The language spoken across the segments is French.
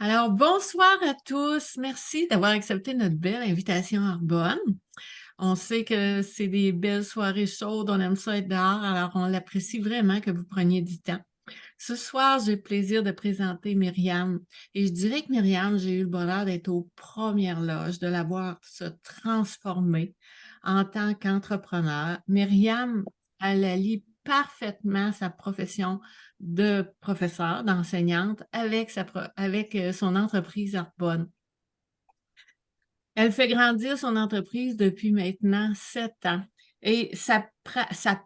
Alors, bonsoir à tous. Merci d'avoir accepté notre belle invitation à Arbonne. On sait que c'est des belles soirées chaudes, on aime ça être dehors, alors on l'apprécie vraiment que vous preniez du temps. Ce soir, j'ai le plaisir de présenter Myriam. Et je dirais que Myriam, j'ai eu le bonheur d'être aux premières loges, de la voir se transformer en tant qu'entrepreneur. Myriam, elle allie parfaitement sa profession de professeure, d'enseignante, avec, son entreprise Arbonne. Elle fait grandir son entreprise depuis maintenant 7 ans. Et sa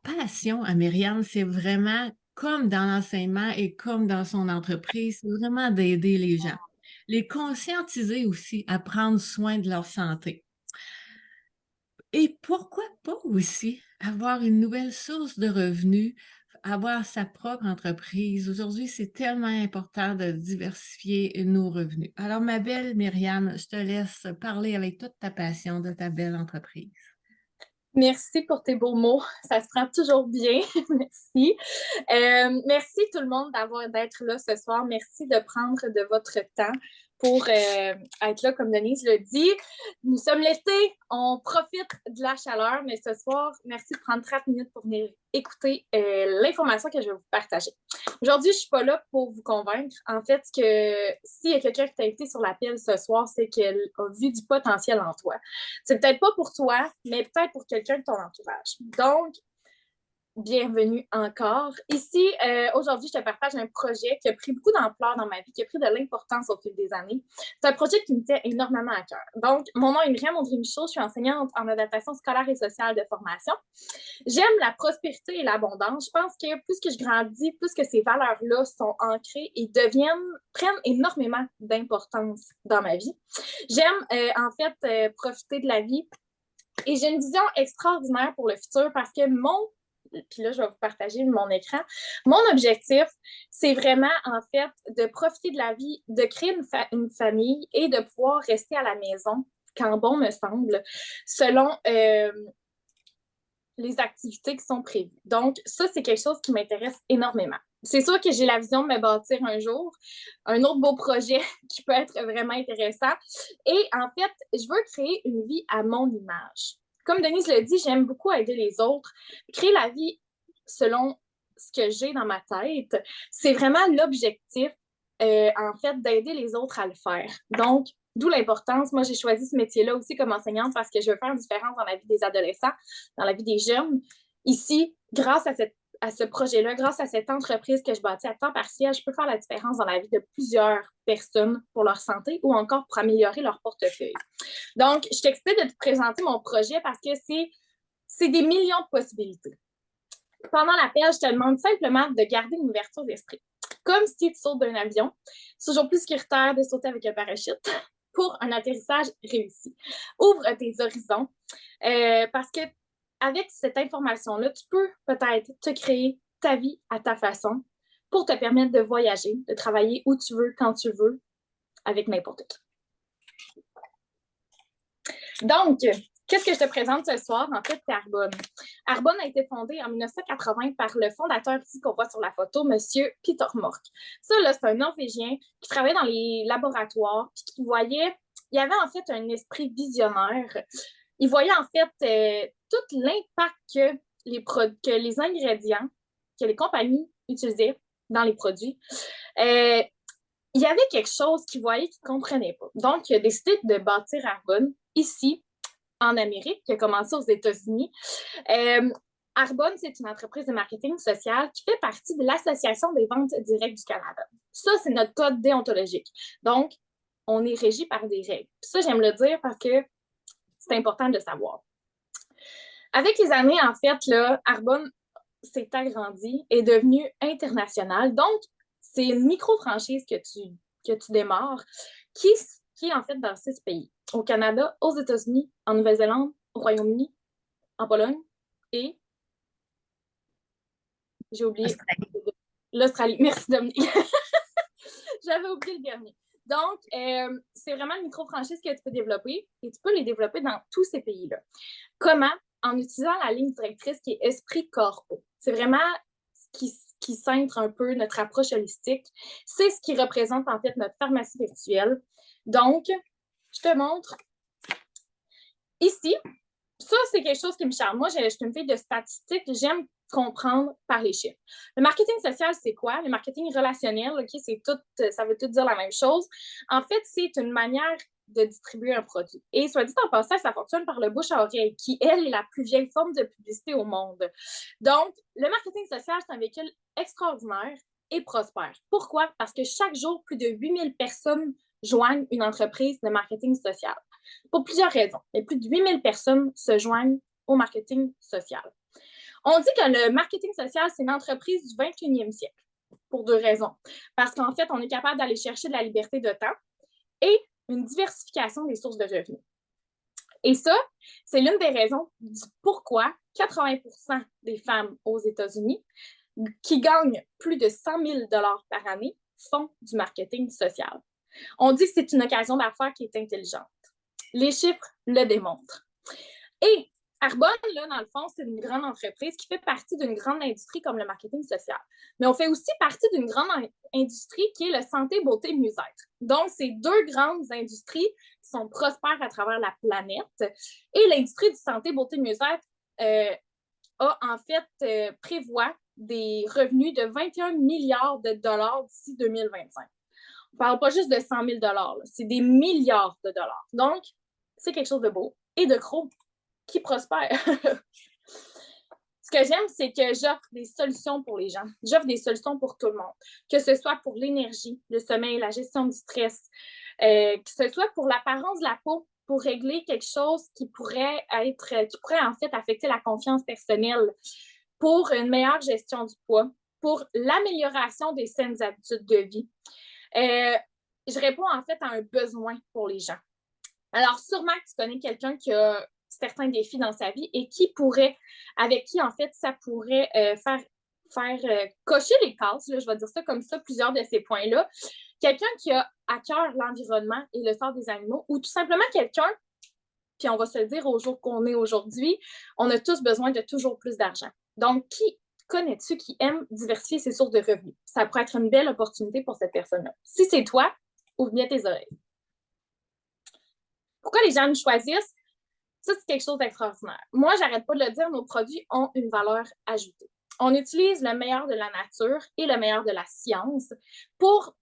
passion à Myriam, c'est vraiment comme dans l'enseignement et comme dans son entreprise, c'est vraiment d'aider les gens. Les conscientiser aussi à prendre soin de leur santé. Et pourquoi pas aussi avoir une nouvelle source de revenus, avoir sa propre entreprise. Aujourd'hui, c'est tellement important de diversifier nos revenus. Alors, ma belle Myriam, je te laisse parler avec toute ta passion de ta belle entreprise. Merci pour tes beaux mots. Ça se prend toujours bien. Merci. Merci tout le monde d'être là ce soir. Merci de prendre de votre temps pour être là, comme Denise le dit. Nous sommes l'été, on profite de la chaleur, mais ce soir, merci de prendre 30 minutes pour venir écouter l'information que je vais vous partager. Aujourd'hui, je ne suis pas là pour vous convaincre. En fait, que s'il y a quelqu'un qui t'a invité sur la pile ce soir, c'est qu'elle a vu du potentiel en toi. C'est peut-être pas pour toi, mais peut-être pour quelqu'un de ton entourage. Donc, bienvenue encore. Ici, aujourd'hui, je te partage un projet qui a pris beaucoup d'ampleur dans ma vie, qui a pris de l'importance au fil des années. C'est un projet qui me tient énormément à cœur. Donc, mon nom est Myriam Audry-Michaud, je suis enseignante en adaptation scolaire et sociale de formation. J'aime la prospérité et l'abondance. Je pense que plus que je grandis, plus que ces valeurs-là sont ancrées et prennent énormément d'importance dans ma vie. J'aime, profiter de la vie et j'ai une vision extraordinaire pour le futur parce que puis là, je vais vous partager mon écran. Mon objectif, c'est vraiment, en fait, de profiter de la vie, de créer une famille et de pouvoir rester à la maison quand bon me semble, selon les activités qui sont prévues. Donc, ça, c'est quelque chose qui m'intéresse énormément. C'est sûr que j'ai la vision de me bâtir un jour, un autre beau projet qui peut être vraiment intéressant. Et en fait, je veux créer une vie à mon image. Comme Denise le dit, j'aime beaucoup aider les autres. Créer la vie selon ce que j'ai dans ma tête, c'est vraiment l'objectif, en fait, d'aider les autres à le faire. Donc, d'où l'importance. Moi, j'ai choisi ce métier-là aussi comme enseignante parce que je veux faire une différence dans la vie des adolescents, dans la vie des jeunes. Ici, grâce à ce projet-là, grâce à cette entreprise que je bâtis à temps partiel, je peux faire la différence dans la vie de plusieurs personnes pour leur santé ou encore pour améliorer leur portefeuille. Donc, je suis excitée de te présenter mon projet parce que c'est des millions de possibilités. Pendant l'appel, je te demande simplement de garder une ouverture d'esprit. Comme si tu sautes d'un avion, c'est toujours plus sécuritaire de sauter avec un parachute pour un atterrissage réussi. Ouvre tes horizons parce que avec cette information-là, tu peux peut-être te créer ta vie à ta façon pour te permettre de voyager, de travailler où tu veux, quand tu veux, avec n'importe qui. Donc, qu'est-ce que je te présente ce soir? En fait, c'est Arbonne. Arbonne a été fondée en 1980 par le fondateur ici qu'on voit sur la photo, M. Peter Mork. Ça, là, c'est un Norvégien qui travaillait dans les laboratoires puis qui voyait, il y avait en fait un esprit visionnaire. Il voyait en fait tout l'impact que les ingrédients que les compagnies utilisaient dans les produits. Il y avait quelque chose qu'il voyait qu'il ne comprenait pas. Donc, il a décidé de bâtir Arbonne ici, en Amérique, qui a commencé aux États-Unis. Arbonne, c'est une entreprise de marketing social qui fait partie de l'Association des ventes directes du Canada. Ça, c'est notre code déontologique. Donc, on est régi par des règles. Ça, j'aime le dire parce que c'est important de le savoir. Avec les années, en fait, là, Arbonne s'est agrandi, est devenu international. Donc, c'est une micro-franchise que tu démarres qui est en fait dans 6 pays. Au Canada, aux États-Unis, en Nouvelle-Zélande, au Royaume-Uni, en Pologne et j'ai oublié l'Australie. Merci, Dominique. J'avais oublié le dernier. Donc, c'est vraiment une micro-franchise que tu peux développer et tu peux les développer dans tous ces pays-là. Comment? En utilisant la ligne directrice qui est Esprit Corps. C'est vraiment ce qui qui centre un peu notre approche holistique. C'est ce qui représente en fait notre pharmacie virtuelle. Donc, je te montre ici. Ça, c'est quelque chose qui me charme. Moi, je suis une fille de statistiques. J'aime comprendre par les chiffres. Le marketing social, c'est quoi? Le marketing relationnel, OK, c'est tout, ça veut tout dire la même chose. En fait, c'est une manière de distribuer un produit. Et soit dit en passant, ça fonctionne par le bouche à oreille, qui, elle, est la plus vieille forme de publicité au monde. Donc, le marketing social, c'est un véhicule extraordinaire et prospère. Pourquoi? Parce que chaque jour, plus de 8000 personnes joignent une entreprise de marketing social. Pour plusieurs raisons. Et plus de 8000 personnes se joignent au marketing social. On dit que le marketing social, c'est une entreprise du 21e siècle, pour deux raisons. Parce qu'en fait, on est capable d'aller chercher de la liberté de temps et une diversification des sources de revenus. Et ça, c'est l'une des raisons du pourquoi 80% des femmes aux États-Unis qui gagnent plus de 100 000 $ par année font du marketing social. On dit que c'est une occasion d'affaires qui est intelligente. Les chiffres le démontrent. Et Arbonne, là, dans le fond, c'est une grande entreprise qui fait partie d'une grande industrie comme le marketing social. Mais on fait aussi partie d'une grande industrie qui est le santé, beauté, mieux-être. Donc, c'est deux grandes industries qui sont prospères à travers la planète. Et l'industrie du santé, beauté, mieux-être prévoit des revenus de 21 milliards de dollars d'ici 2025. On ne parle pas juste de 100 000 $, c'est des milliards de dollars. Donc, c'est quelque chose de beau et de gros qui prospère. Ce que j'aime, c'est que j'offre des solutions pour les gens. J'offre des solutions pour tout le monde. Que ce soit pour l'énergie, le sommeil, la gestion du stress, que ce soit pour l'apparence de la peau, pour régler quelque chose qui pourrait en fait affecter la confiance personnelle, pour une meilleure gestion du poids, pour l'amélioration des saines habitudes de vie. Je réponds en fait à un besoin pour les gens. Alors, sûrement que tu connais quelqu'un qui a certains défis dans sa vie et avec qui, en fait, ça pourrait faire cocher les cases, là, je vais dire ça comme ça, plusieurs de ces points-là. Quelqu'un qui a à cœur l'environnement et le sort des animaux, ou tout simplement quelqu'un, puis on va se le dire au jour qu'on est aujourd'hui, on a tous besoin de toujours plus d'argent. Donc, qui connais-tu qui aime diversifier ses sources de revenus? Ça pourrait être une belle opportunité pour cette personne-là. Si c'est toi, ouvre bien tes oreilles. Pourquoi les gens nous choisissent? Ça, c'est quelque chose d'extraordinaire. Moi, j'arrête pas de le dire, nos produits ont une valeur ajoutée. On utilise le meilleur de la nature et le meilleur de la science pour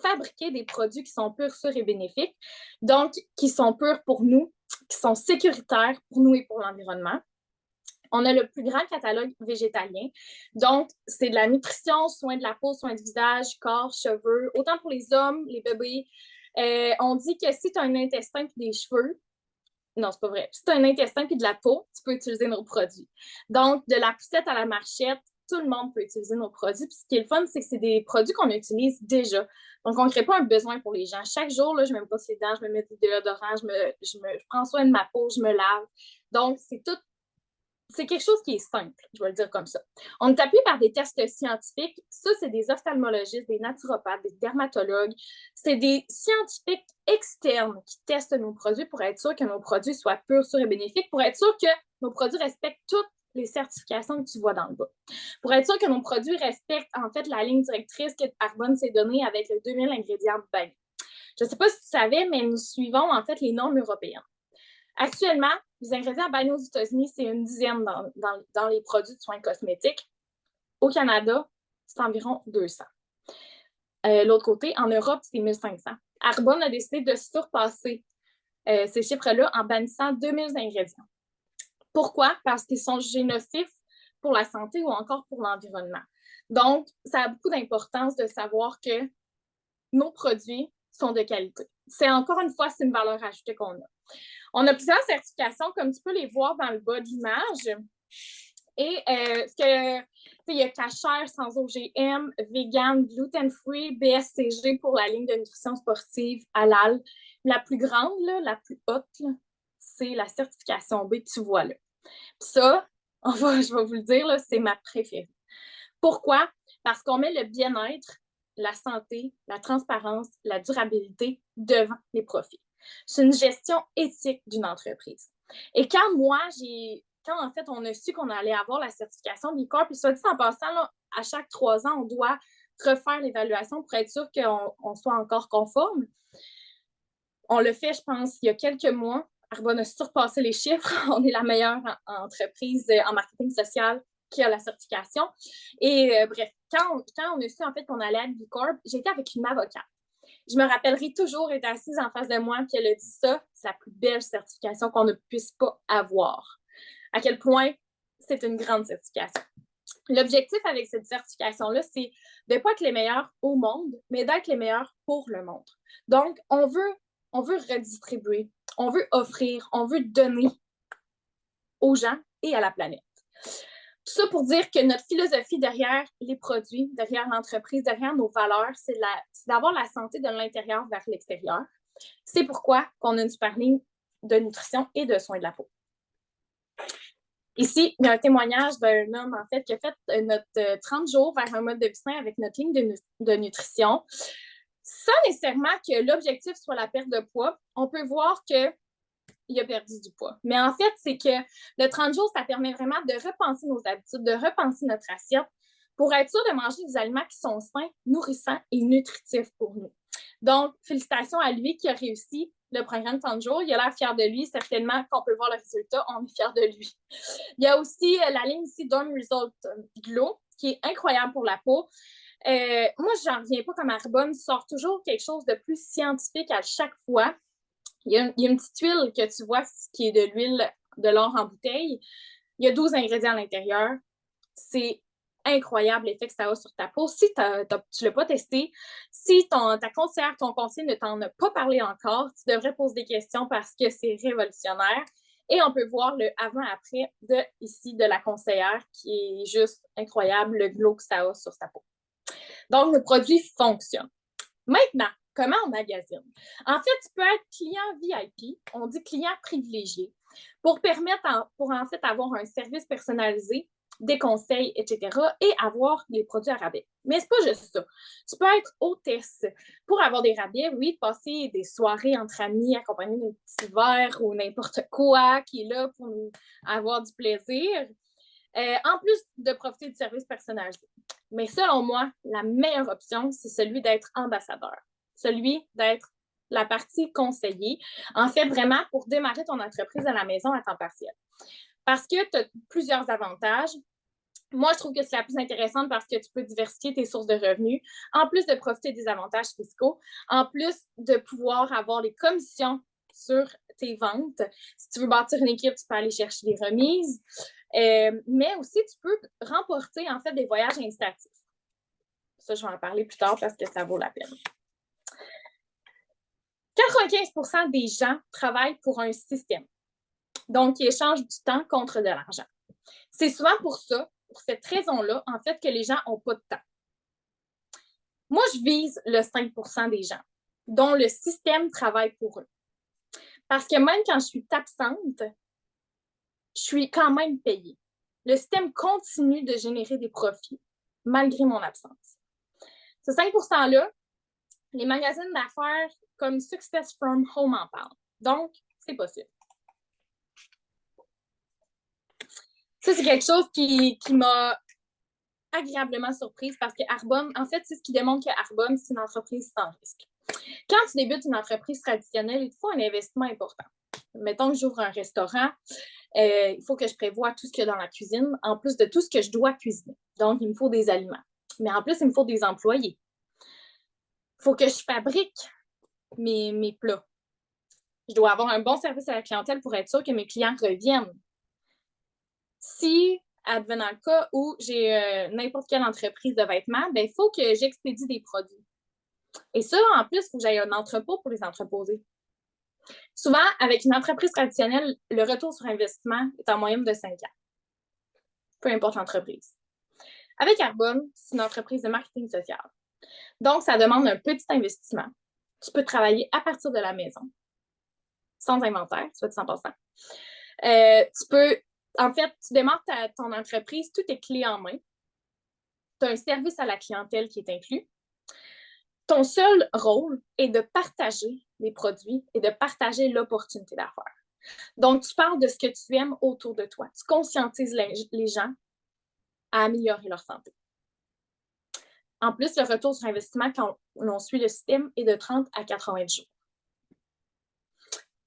fabriquer des produits qui sont purs, sûrs et bénéfiques, donc qui sont purs pour nous, qui sont sécuritaires pour nous et pour l'environnement. On a le plus grand catalogue végétalien. Donc, c'est de la nutrition, soins de la peau, soins de visage, corps, cheveux, autant pour les hommes, les bébés. On dit que si tu as un intestin et des cheveux, non, c'est pas vrai. Si tu as un intestin et de la peau, tu peux utiliser nos produits. Donc, de la poussette à la marchette, tout le monde peut utiliser nos produits. Puis ce qui est le fun, c'est que c'est des produits qu'on utilise déjà. Donc, on ne crée pas un besoin pour les gens. Chaque jour, là, je me brosse les dents, je me mets du déodorant, je prends soin de ma peau, je me lave. Donc, c'est quelque chose qui est simple, je vais le dire comme ça. On est appuyé par des tests scientifiques. Ça, c'est des ophtalmologistes, des naturopathes, des dermatologues. C'est des scientifiques externes qui testent nos produits pour être sûr que nos produits soient purs, sûrs et bénéfiques, pour être sûr que nos produits respectent toutes les certifications que tu vois dans le bas. Pour être sûr que nos produits respectent, en fait, la ligne directrice que Arbonne s'est donnée avec les 2000 ingrédients de bain. Je ne sais pas si tu savais, mais nous suivons, en fait, les normes européennes. Actuellement, les ingrédients bannis aux États-Unis, c'est une dizaine dans les produits de soins cosmétiques. Au Canada, c'est environ 200. L'autre côté, en Europe, c'est 1500. Arbonne a décidé de surpasser ces chiffres-là en bannissant 2000 ingrédients. Pourquoi? Parce qu'ils sont génocifs pour la santé ou encore pour l'environnement. Donc, ça a beaucoup d'importance de savoir que nos produits sont de qualité. C'est encore une fois, c'est une valeur ajoutée qu'on a. On a plusieurs certifications, comme tu peux les voir dans le bas de l'image. Et il y a Kasher, sans OGM, vegan, gluten-free, BSCG pour la ligne de nutrition sportive, halal. La plus grande, là, la plus haute, là, c'est la certification B, tu vois là. Puis ça, je vais vous le dire, là, c'est ma préférée. Pourquoi? Parce qu'on met le bien-être, la santé, la transparence, la durabilité devant les profits. C'est une gestion éthique d'une entreprise. Et quand en fait, on a su qu'on allait avoir la certification B Corp, puis soit dit en passant, là, à chaque 3 ans, on doit refaire l'évaluation pour être sûr qu'on soit encore conforme. On le fait, je pense, il y a quelques mois. Arbonne a surpassé les chiffres. On est la meilleure entreprise en marketing social qui a la certification. Et bref, quand on a su en fait qu'on allait à B Corp, j'étais avec une avocate. Je me rappellerai toujours, elle était assise en face de moi, puis elle a dit ça, c'est la plus belle certification qu'on ne puisse pas avoir. À quel point c'est une grande certification. L'objectif avec cette certification-là, c'est de ne pas être les meilleurs au monde, mais d'être les meilleurs pour le monde. Donc, on veut redistribuer, on veut offrir, on veut donner aux gens et à la planète. Tout ça pour dire que notre philosophie derrière les produits, derrière l'entreprise, derrière nos valeurs, c'est d'avoir la santé de l'intérieur vers l'extérieur. C'est pourquoi on a une super ligne de nutrition et de soins de la peau. Ici, il y a un témoignage d'un homme, en fait, qui a fait notre 30 jours vers un mode de vie sain avec notre ligne de nutrition. Sans nécessairement que l'objectif soit la perte de poids, on peut voir qu'il a perdu du poids. Mais en fait, c'est que le 30 jours, ça permet vraiment de repenser nos habitudes, de repenser notre assiette pour être sûr de manger des aliments qui sont sains, nourrissants et nutritifs pour nous. Donc, félicitations à lui qui a réussi le programme 30 jours. Il a l'air fier de lui. Certainement qu'on peut voir le résultat, on est fier de lui. Il y a aussi la ligne ici Dorm Result Glow qui est incroyable pour la peau. Moi, je n'en reviens pas comme Arbonne sort toujours quelque chose de plus scientifique à chaque fois. Il y a une petite huile que tu vois qui est de l'huile de l'or en bouteille. Il y a 12 ingrédients à l'intérieur. C'est incroyable l'effet que ça a sur ta peau. Si tu ne l'as pas testé, si ta conseillère, ton conseiller ne t'en a pas parlé encore, tu devrais poser des questions parce que c'est révolutionnaire. Et on peut voir le avant-après de la conseillère qui est juste incroyable, le glow que ça a sur sa peau. Donc, le produit fonctionne. Maintenant, comment on magasine? En fait, tu peux être client VIP, on dit client privilégié, pour en fait avoir un service personnalisé, des conseils, etc., et avoir les produits à rabais. Mais c'est pas juste ça. Tu peux être hôtesse pour avoir des rabais, oui, passer des soirées entre amis, accompagner d'un petit verre ou n'importe quoi qui est là pour nous avoir du plaisir. En plus de profiter du service personnalisé. Mais selon moi, la meilleure option, c'est celui d'être ambassadeur, celui d'être la partie conseillée, en fait, vraiment pour démarrer ton entreprise à la maison à temps partiel. Parce que tu as plusieurs avantages. Moi, je trouve que c'est la plus intéressante parce que tu peux diversifier tes sources de revenus, en plus de profiter des avantages fiscaux, en plus de pouvoir avoir les commissions sur tes ventes. Si tu veux bâtir une équipe, tu peux aller chercher des remises. Mais aussi, tu peux remporter, en fait, des voyages incitatifs. Ça, je vais en parler plus tard parce que ça vaut la peine. 95% des gens travaillent pour un système. Donc, ils échangent du temps contre de l'argent. C'est souvent pour cette raison-là, en fait, que les gens n'ont pas de temps. Moi, je vise le 5% des gens dont le système travaille pour eux. Parce que même quand je suis absente, je suis quand même payée. Le système continue de générer des profits malgré mon absence. Ce 5%-là, les magazines d'affaires comme Success from Home en parlent. Donc, c'est possible. Ça, c'est quelque chose qui m'a agréablement surprise parce que Arbonne, en fait, c'est ce qui démontre que Arbonne, c'est une entreprise sans risque. Quand tu débutes une entreprise traditionnelle, il te faut un investissement important. Mettons que j'ouvre un restaurant, il faut que je prévoie tout ce qu'il y a dans la cuisine, en plus de tout ce que je dois cuisiner. Donc, il me faut des aliments. Mais en plus, il me faut des employés. Il faut que je fabrique mes plats. Je dois avoir un bon service à la clientèle pour être sûr que mes clients reviennent. Si, advenant le cas où j'ai n'importe quelle entreprise de vêtements, il faut que j'expédie des produits. Et ça, en plus, il faut que j'aille un entrepôt pour les entreposer. Souvent, avec une entreprise traditionnelle, le retour sur investissement est en moyenne de 5 ans. Peu importe l'entreprise. Avec Arbonne, c'est une entreprise de marketing social. Donc, ça demande un petit investissement. Tu peux travailler à partir de la maison, sans inventaire, soit dit 100%. Tu démarres ton entreprise, tout est clé en main. Tu as un service à la clientèle qui est inclus. Ton seul rôle est de partager les produits et de partager l'opportunité d'affaires. Donc, tu parles de ce que tu aimes autour de toi. Tu conscientises les gens à améliorer leur santé. En plus, le retour sur investissement quand on suit le système est de 30 à 90 jours.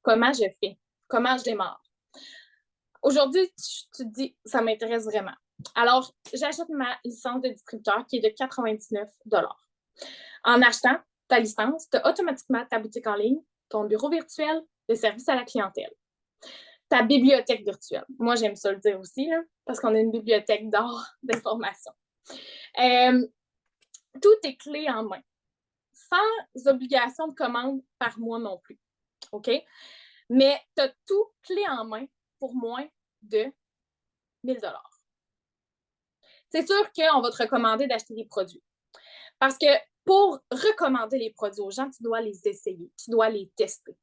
Comment je fais? Comment je démarre? Aujourd'hui, tu te dis, ça m'intéresse vraiment. Alors, j'achète ma licence de distributeur qui est de 99 $. En achetant ta licence, tu as automatiquement ta boutique en ligne, ton bureau virtuel, le service à la clientèle, ta bibliothèque virtuelle. Moi, j'aime ça le dire aussi, là, parce qu'on a une bibliothèque d'or d'informations. Tout est clé en main, sans obligation de commande par mois non plus. OK? Mais tu as tout clé en main pour moins de 1000 $. C'est sûr qu'on va te recommander d'acheter des produits. Parce que pour recommander les produits aux gens, tu dois les essayer, tu dois les tester.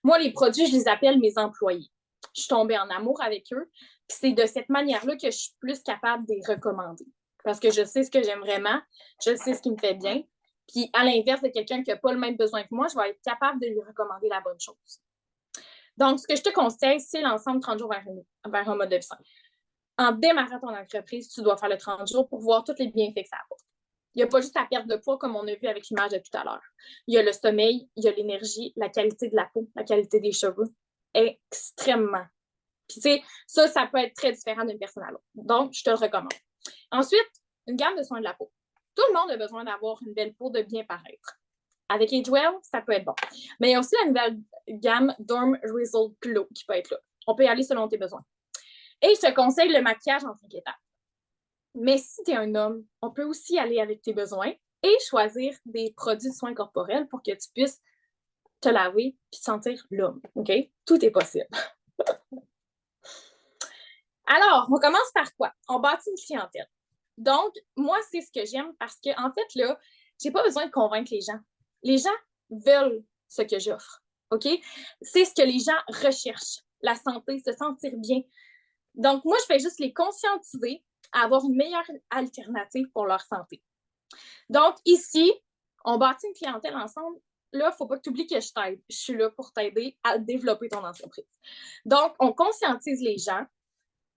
Moi, les produits, je les appelle mes employés. Je suis tombée en amour avec eux, puis c'est de cette manière-là que je suis plus capable de les recommander. Parce que je sais ce que j'aime vraiment, je sais ce qui me fait bien, puis à l'inverse de quelqu'un qui n'a pas le même besoin que moi, je vais être capable de lui recommander la bonne chose. Donc, ce que je te conseille, c'est l'ensemble 30 jours vers un mode de vie sain. En démarrant ton entreprise, tu dois faire le 30 jours pour voir tous les bienfaits que ça apporte. Il n'y a pas juste la perte de poids, comme on a vu avec l'image de tout à l'heure. Il y a le sommeil, il y a l'énergie, la qualité de la peau, la qualité des cheveux. Extrêmement. Puis, tu sais, ça peut être très différent d'une personne à l'autre. Donc, je te le recommande. Ensuite, une gamme de soins de la peau. Tout le monde a besoin d'avoir une belle peau, de bien paraître. Avec AgeWell, ça peut être bon. Mais il y a aussi la nouvelle gamme Dorm Result Glow qui peut être là. On peut y aller selon tes besoins. Et je te conseille le maquillage en 5 étapes. Mais si tu es un homme, on peut aussi aller avec tes besoins et choisir des produits de soins corporels pour que tu puisses te laver et sentir l'homme. OK? Tout est possible. Alors, on commence par quoi? On bâtit une clientèle. Donc, moi, c'est ce que j'aime parce que, en fait, là, j'ai pas besoin de convaincre les gens. Les gens veulent ce que j'offre. OK? C'est ce que les gens recherchent. La santé, se sentir bien. Donc, moi, je fais juste les conscientiser à avoir une meilleure alternative pour leur santé. Donc, ici, on bâtit une clientèle ensemble. Là, il ne faut pas que tu oublies que je t'aide. Je suis là pour t'aider à développer ton entreprise. Donc, on conscientise les gens.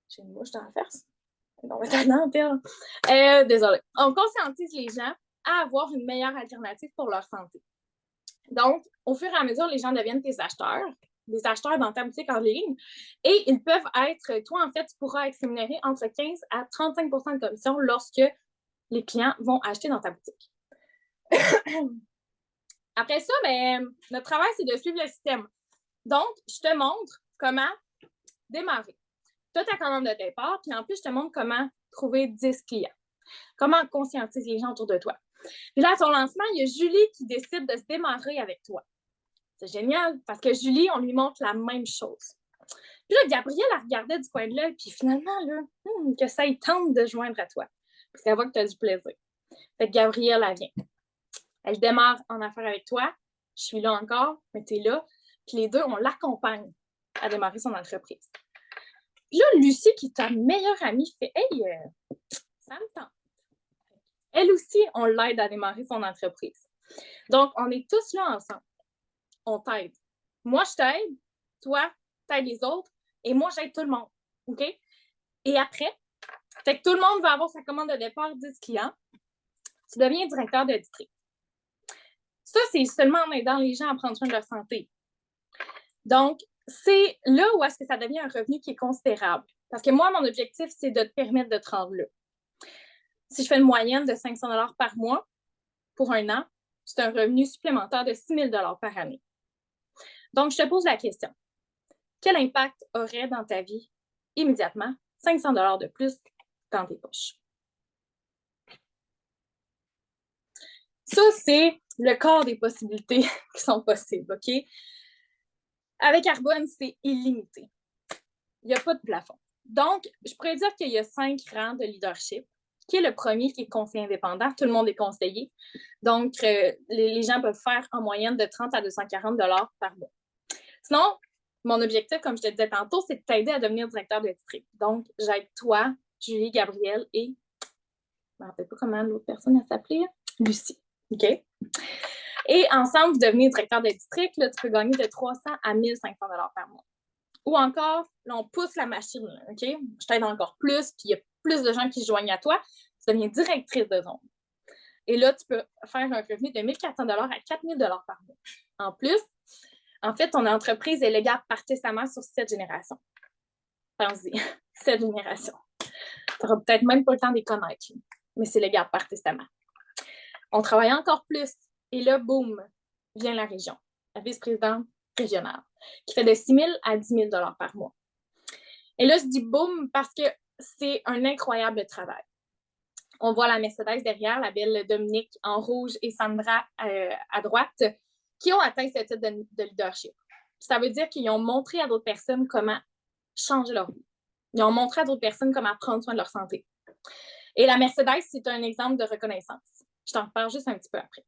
J'ai une mouche dans la face. Non, mais désolée. On conscientise les gens à avoir une meilleure alternative pour leur santé. Donc, au fur et à mesure, les gens deviennent des acheteurs dans ta boutique en ligne. Et ils peuvent être, toi, en fait, tu pourras être rémunéré entre 15 à 35 % de commission lorsque les clients vont acheter dans ta boutique. Après ça, ben, notre travail, c'est de suivre le système. Donc, je te montre comment démarrer. Tu as ta commande de départ, puis en plus, je te montre comment trouver 10 clients. Comment conscientiser les gens autour de toi. Puis là, à ton lancement, il y a Julie qui décide de se démarrer avec toi. C'est génial, parce que Julie, on lui montre la même chose. Puis là, Gabrielle, elle regardait du coin de l'œil, puis finalement, là, que ça y tente de joindre à toi. Parce qu'elle voit que tu as du plaisir. Fait que Gabrielle, elle vient. Elle démarre en affaires avec toi. Je suis là encore, mais tu es là. Puis les deux, on l'accompagne à démarrer son entreprise. Puis là, Lucie, qui est ta meilleure amie, fait « Hey, ça me tente. » Elle aussi, on l'aide à démarrer son entreprise. Donc, on est tous là ensemble. On t'aide. Moi, je t'aide. Toi, t'aides les autres. Et moi, j'aide tout le monde. OK? Et après, fait que tout le monde va avoir sa commande de départ 10 clients. Tu deviens directeur de district. Ça, c'est seulement en aidant les gens à prendre soin de leur santé. Donc, c'est là où est-ce que ça devient un revenu qui est considérable. Parce que moi, mon objectif, c'est de te permettre de te rendre là. Si je fais une moyenne de 500 $ par mois pour un an, c'est un revenu supplémentaire de 6 000 $ par année. Donc, je te pose la question. Quel impact aurait dans ta vie immédiatement 500 $ de plus dans tes poches? Ça, c'est le corps des possibilités qui sont possibles, OK? Avec Arbonne, c'est illimité. Il n'y a pas de plafond. Donc, je pourrais dire qu'il y a 5 rangs de leadership, qui est le premier, qui est conseiller indépendant. Tout le monde est conseiller. Donc, les gens peuvent faire en moyenne de 30 à 240 $ par mois. Sinon, mon objectif, comme je te disais tantôt, c'est de t'aider à devenir directeur de district. Donc, j'aide toi, Julie, Gabrielle et... je ne me rappelle pas comment l'autre personne s'appelait. Lucie. OK? Et ensemble, vous devenez directeur de district. Là, tu peux gagner de 300 à 1 500 $ par mois. Ou encore, là, on pousse la machine. OK? Je t'aide encore plus, puis il y a plus de gens qui se joignent à toi. Tu deviens directrice de zone. Et là, tu peux faire un revenu de 1 400 $ à 4 000 $ par mois. En plus, en fait, ton entreprise est légale par testament sur 7 générations. Pense-y, 7 générations. Tu n'auras peut-être même pas le temps de les connaître, mais c'est légal par testament. On travaille encore plus. Et là, boum, vient la région, la vice-présidente régionale, qui fait de 6 000 à 10 000 $ par mois. Et là, je dis boum parce que c'est un incroyable travail. On voit la Mercedes derrière, la belle Dominique en rouge et Sandra à droite, qui ont atteint ce type de leadership. Ça veut dire qu'ils ont montré à d'autres personnes comment changer leur vie. Ils ont montré à d'autres personnes comment prendre soin de leur santé. Et la Mercedes, c'est un exemple de reconnaissance. Je t'en reparle juste un petit peu après.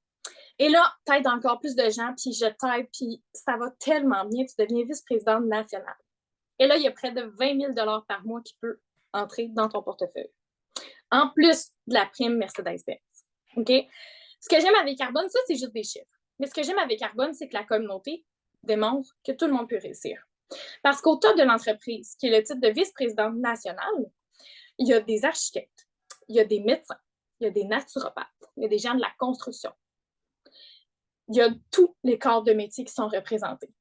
Et là, t'aides encore plus de gens, puis je t'aide, puis ça va tellement bien, tu deviens vice-présidente nationale. Et là, il y a près de 20 000 $ par mois qui peut entrer dans ton portefeuille. En plus de la prime Mercedes-Benz. OK? Ce que j'aime avec Carbone, ça, c'est juste des chiffres. Mais ce que j'aime avec Carbone, c'est que la communauté démontre que tout le monde peut réussir. Parce qu'au top de l'entreprise, qui est le titre de vice-présidente nationale, il y a des architectes, il y a des médecins, il y a des naturopathes, il y a des gens de la construction. Il y a tous les corps de métier qui sont représentés.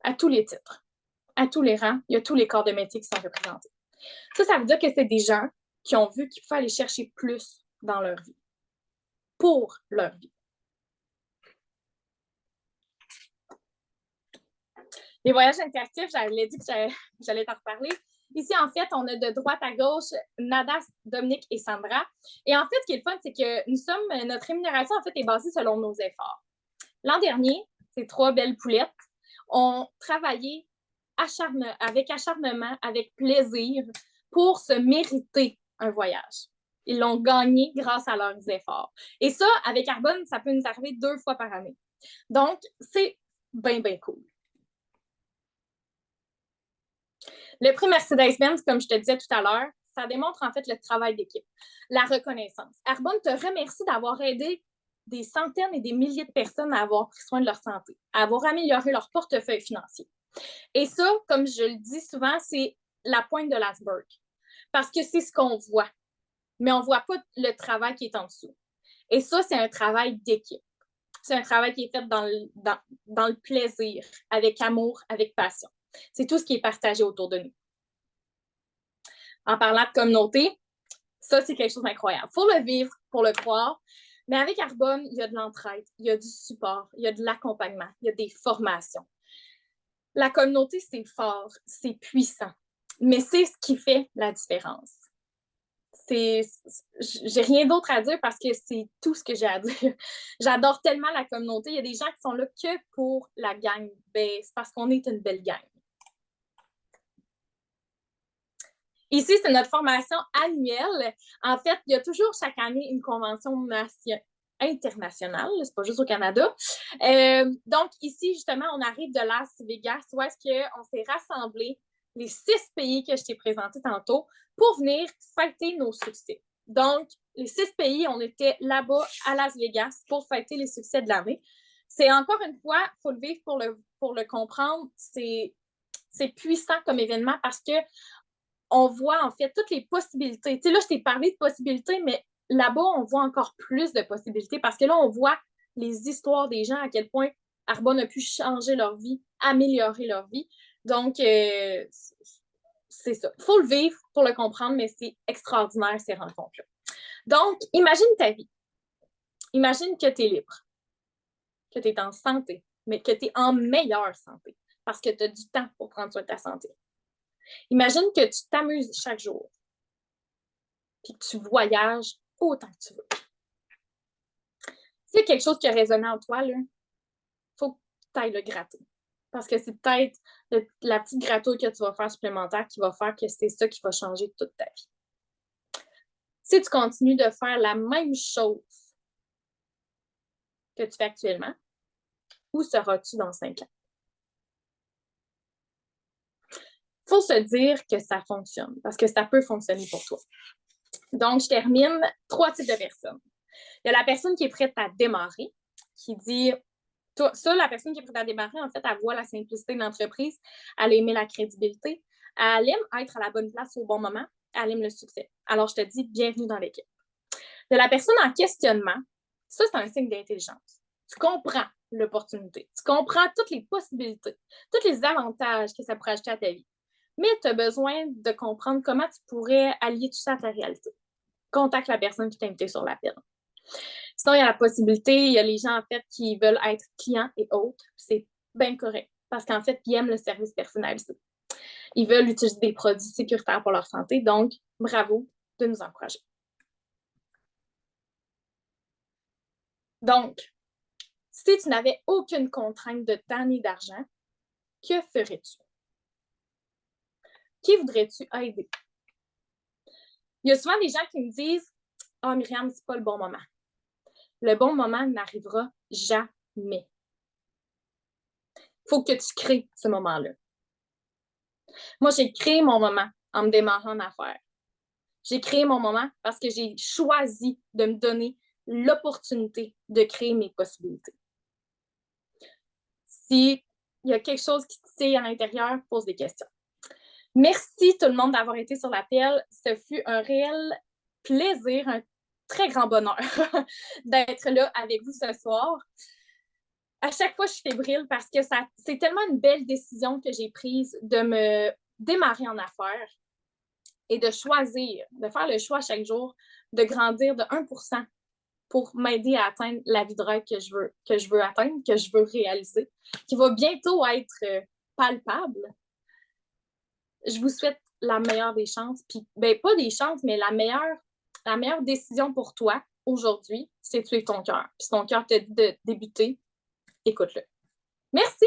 À tous les titres, à tous les rangs, il y a tous les corps de métier qui sont représentés. Ça veut dire que c'est des gens qui ont vu qu'il faut aller chercher plus dans leur vie, pour leur vie. Les voyages interactifs, j'avais dit que j'allais t'en reparler. Ici, en fait, on a de droite à gauche Nada, Dominique et Sandra. Et en fait, ce qui est le fun, c'est que notre rémunération, en fait, est basée selon nos efforts. L'an dernier, ces 3 belles poulettes ont travaillé avec acharnement, avec plaisir, pour se mériter un voyage. Ils l'ont gagné grâce à leurs efforts. Et ça, avec Carbone, ça peut nous arriver 2 fois par année. Donc, c'est bien, bien cool. Le prix Mercedes-Benz, comme je te disais tout à l'heure, ça démontre en fait le travail d'équipe, la reconnaissance. Arbonne te remercie d'avoir aidé des centaines et des milliers de personnes à avoir pris soin de leur santé, à avoir amélioré leur portefeuille financier. Et ça, comme je le dis souvent, c'est la pointe de l'iceberg. Parce que c'est ce qu'on voit, mais on ne voit pas le travail qui est en dessous. Et ça, c'est un travail d'équipe. C'est un travail qui est fait dans le plaisir, avec amour, avec passion. C'est tout ce qui est partagé autour de nous. En parlant de communauté, ça, c'est quelque chose d'incroyable. Il faut le vivre pour le croire. Mais avec Arbonne, il y a de l'entraide, il y a du support, il y a de l'accompagnement, il y a des formations. La communauté, c'est fort, c'est puissant, mais c'est ce qui fait la différence. J'ai rien d'autre à dire parce que c'est tout ce que j'ai à dire. J'adore tellement la communauté. Il y a des gens qui sont là que pour la gang. Ben, c'est parce qu'on est une belle gang. Ici, c'est notre formation annuelle. En fait, il y a toujours chaque année une convention internationale, c'est pas juste au Canada. Donc, ici, justement, on arrive de Las Vegas, où est-ce qu'on s'est rassemblés, les 6 pays que je t'ai présentés tantôt, pour venir fêter nos succès. Donc, les 6 pays, on était là-bas à Las Vegas pour fêter les succès de l'année. C'est encore une fois, il faut le vivre pour le comprendre, c'est puissant comme événement parce que on voit en fait toutes les possibilités. Tu sais, là, je t'ai parlé de possibilités, mais là-bas, on voit encore plus de possibilités parce que là, on voit les histoires des gens, à quel point Arbonne a pu changer leur vie, améliorer leur vie. Donc, c'est ça. Il faut le vivre pour le comprendre, mais c'est extraordinaire ces rencontres-là. Donc, imagine ta vie. Imagine que tu es libre, que tu es en santé, mais que tu es en meilleure santé parce que tu as du temps pour prendre soin de ta santé. Imagine que tu t'amuses chaque jour puis que tu voyages autant que tu veux. C'est quelque chose qui a résonné en toi, il faut que tu ailles le gratter. Parce que c'est peut-être la petite gratouille que tu vas faire supplémentaire qui va faire que c'est ça qui va changer toute ta vie. Si tu continues de faire la même chose que tu fais actuellement, où seras-tu dans 5 ans? Il faut se dire que ça fonctionne, parce que ça peut fonctionner pour toi. Donc, je termine 3 types de personnes. Il y a la personne qui est prête à démarrer, qui dit, la personne qui est prête à démarrer, en fait, elle voit la simplicité de l'entreprise, elle aime la crédibilité, elle aime être à la bonne place au bon moment, elle aime le succès. Alors, je te dis, bienvenue dans l'équipe. De la personne en questionnement, ça, c'est un signe d'intelligence. Tu comprends l'opportunité. Tu comprends toutes les possibilités, tous les avantages que ça pourrait ajouter à ta vie. Mais tu as besoin de comprendre comment tu pourrais allier tout ça à ta réalité. Contacte la personne qui t'a invité sur l'appel. Sinon, il y a la possibilité, il y a les gens, en fait, qui veulent être clients et autres. C'est bien correct parce qu'en fait, ils aiment le service personnalisé. Ils veulent utiliser des produits sécuritaires pour leur santé. Donc, bravo de nous encourager. Donc, si tu n'avais aucune contrainte de temps ni d'argent, que ferais-tu? Qui voudrais-tu aider? Il y a souvent des gens qui me disent « Ah, Myriam, c'est pas le bon moment. » Le bon moment n'arrivera jamais. Il faut que tu crées ce moment-là. Moi, j'ai créé mon moment en me démarrant en affaires. J'ai créé mon moment parce que j'ai choisi de me donner l'opportunité de créer mes possibilités. S'il y a quelque chose qui te tire à l'intérieur, pose des questions. Merci tout le monde d'avoir été sur l'appel. Ce fut un réel plaisir, un très grand bonheur d'être là avec vous ce soir. À chaque fois, je suis fébrile parce que c'est tellement une belle décision que j'ai prise de me démarrer en affaires et de choisir, de faire le choix chaque jour de grandir de 1% pour m'aider à atteindre la vie de rêve que je veux atteindre, que je veux réaliser, qui va bientôt être palpable. Je vous souhaite la meilleure des chances, puis pas des chances, mais la meilleure décision pour toi aujourd'hui, c'est de suivre ton cœur. Puis si ton cœur te dit de débuter, écoute-le. Merci!